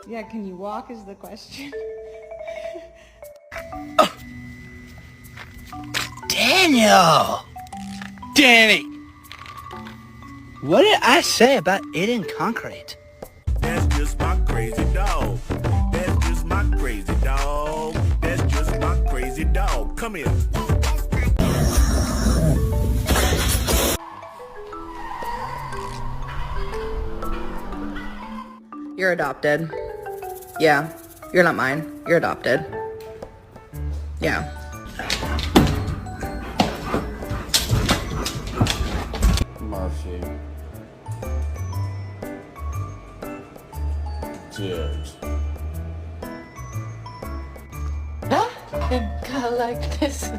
Yeah, can you walk is the question. Daniel! Danny! What did I say about it in concrete? That's just my crazy dog. That's just my crazy dog. That's just my crazy dog. Come here. You're adopted. Yeah, you're not mine. You're adopted. Yeah. Murphy. Dude. A guy like this.